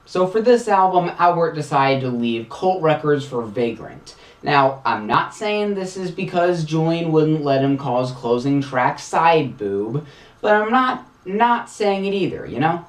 So for this album, Albert decided to leave Cult Records for Vagrant. Now, I'm not saying this is because Julian wouldn't let him call his closing track Side Boob, but I'm not saying it either, you know?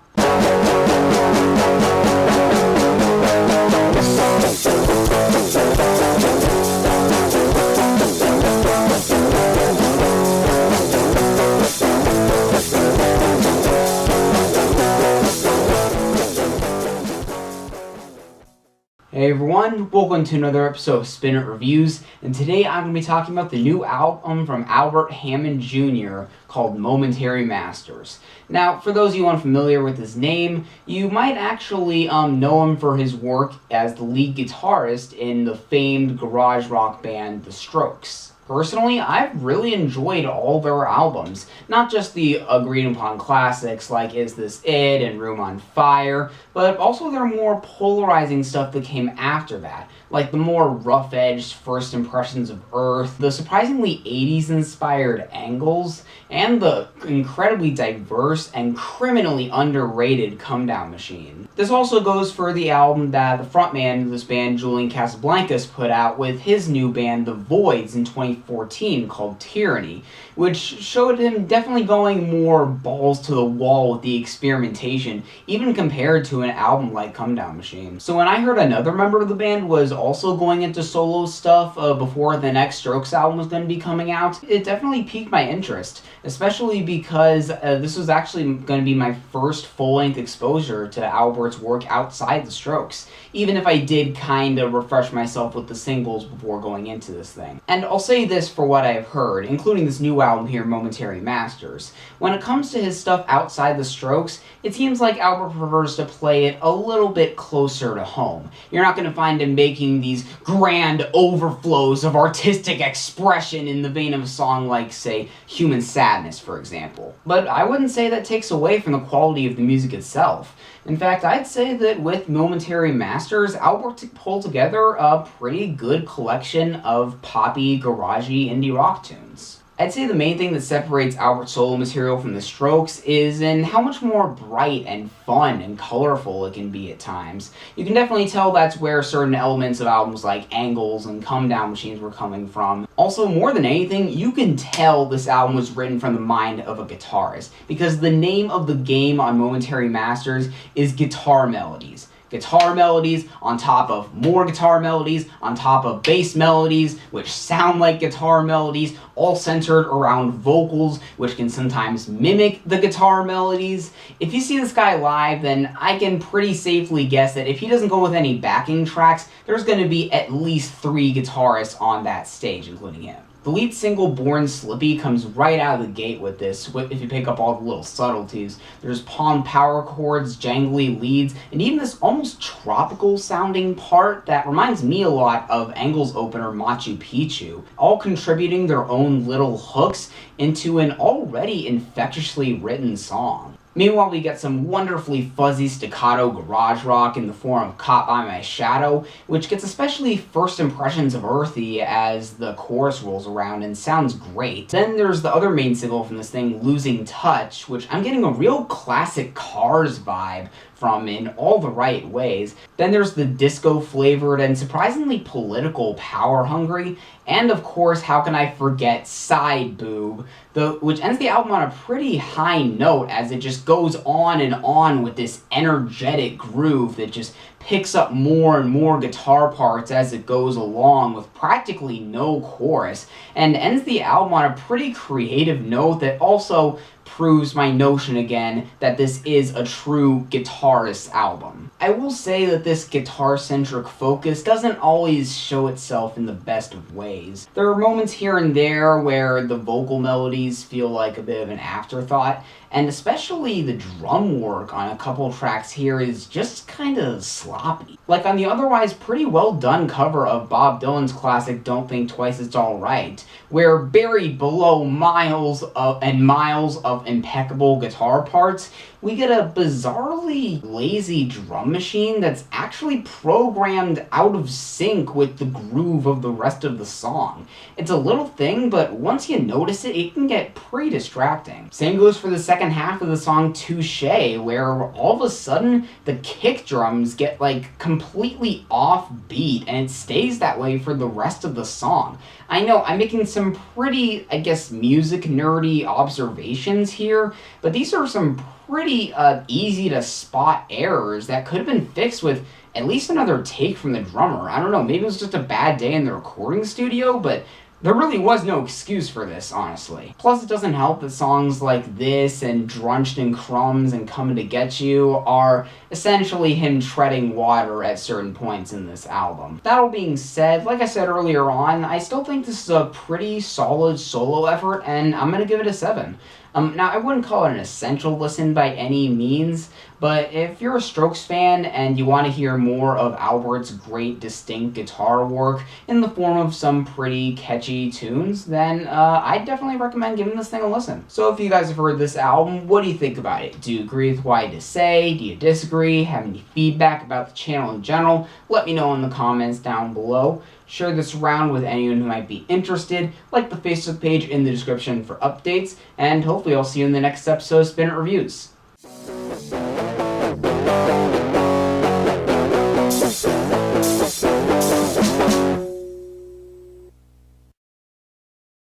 Hey everyone, welcome to another episode of Spin It Reviews, and today I'm going to be talking about the new album from Albert Hammond Jr. called Momentary Masters. Now, for those of you unfamiliar with his name, you might actually know him for his work as the lead guitarist in the famed garage rock band The Strokes. Personally, I've really enjoyed all their albums, not just the agreed-upon classics like Is This It and Room on Fire, but also their more polarizing stuff that came after that, like the more rough-edged First Impressions of Earth, the surprisingly 80s-inspired Angles, and the incredibly diverse and criminally underrated Come Down Machine. This also goes for the album that the frontman of this band, Julian Casablancas, put out with his new band, The Voids, in 2014 called Tyranny, which showed him definitely going more balls to the wall with the experimentation, even compared to an album like Come Down Machine. So when I heard another member of the band was also going into solo stuff before the next Strokes album was going to be coming out, it definitely piqued my interest, especially because this was actually going to be my first full-length exposure to Albert's work outside the Strokes, even if I did kind of refresh myself with the singles before going into this thing. And I'll say this for what I've heard, including this new album here, Momentary Masters. When it comes to his stuff outside the Strokes, it seems like Albert prefers to play it a little bit closer to home. You're not going to find him making these grand overflows of artistic expression in the vein of a song like, say, Human Sadness, for example. But I wouldn't say that takes away from the quality of the music itself. In fact, I'd say that with Momentary Masters, Albert pulled together a pretty good collection of poppy, garagey, indie rock tunes. I'd say the main thing that separates Albert's solo material from the Strokes is in how much more bright and fun and colorful it can be at times. You can definitely tell that's where certain elements of albums like Angles and Come Down Machines were coming from. Also, more than anything, you can tell this album was written from the mind of a guitarist, because the name of the game on Momentary Masters is guitar melodies. Guitar melodies on top of more guitar melodies on top of bass melodies, which sound like guitar melodies, all centered around vocals, which can sometimes mimic the guitar melodies. If you see this guy live, then I can pretty safely guess that if he doesn't go with any backing tracks, there's going to be at least 3 guitarists on that stage, including him. The lead single, Born Slippy, comes right out of the gate with this, if you pick up all the little subtleties. There's palm power chords, jangly leads, and even this almost tropical sounding part that reminds me a lot of Angles' opener Machu Picchu, all contributing their own little hooks into an already infectiously written song. Meanwhile, we get some wonderfully fuzzy staccato garage rock in the form of Caught by My Shadow, which gets especially First Impressions of Earthy as the chorus rolls around and sounds great. Then there's the other main single from this thing, Losing Touch, which I'm getting a real classic Cars vibe from in all the right ways. Then there's the disco-flavored and surprisingly political Power Hungry, and of course, how can I forget Side Boob, which ends the album on a pretty high note as it just goes on and on with this energetic groove that just picks up more and more guitar parts as it goes along with practically no chorus, and ends the album on a pretty creative note that also proves my notion again that this is a true guitarist album. I will say that this guitar-centric focus doesn't always show itself in the best of ways. There are moments here and there where the vocal melodies feel like a bit of an afterthought, and especially the drum work on a couple tracks here is just kind of sloppy. Like on the otherwise pretty well done cover of Bob Dylan's classic Don't Think Twice It's Alright, where buried below miles and miles of impeccable guitar parts, we get a bizarrely lazy drum machine that's actually programmed out of sync with the groove of the rest of the song. It's a little thing, but once you notice it, it can get pretty distracting. Same goes for the second second half of the song Touché, where all of a sudden the kick drums get like completely off beat, and it stays that way for the rest of the song. I know I'm making some pretty, I guess, music nerdy observations here, but these are some pretty easy to spot errors that could have been fixed with at least another take from the drummer. I don't know, maybe it was just a bad day in the recording studio, but there really was no excuse for this, honestly. Plus, it doesn't help that songs like this and Drunched and Crumbs and Coming to Get You are essentially him treading water at certain points in this album. That all being said, like I said earlier on, I still think this is a pretty solid solo effort, and I'm gonna give it a 7. Now, I wouldn't call it an essential listen by any means, but if you're a Strokes fan and you want to hear more of Albert's great distinct guitar work in the form of some pretty catchy tunes, then I'd definitely recommend giving this thing a listen. So if you guys have heard this album, what do you think about it? Do you agree with what I just say? Do you disagree? Have any feedback about the channel in general? Let me know in the comments down below. Share this around with anyone who might be interested, like the Facebook page in the description for updates, and hopefully I'll see you in the next episode of Spin It Reviews.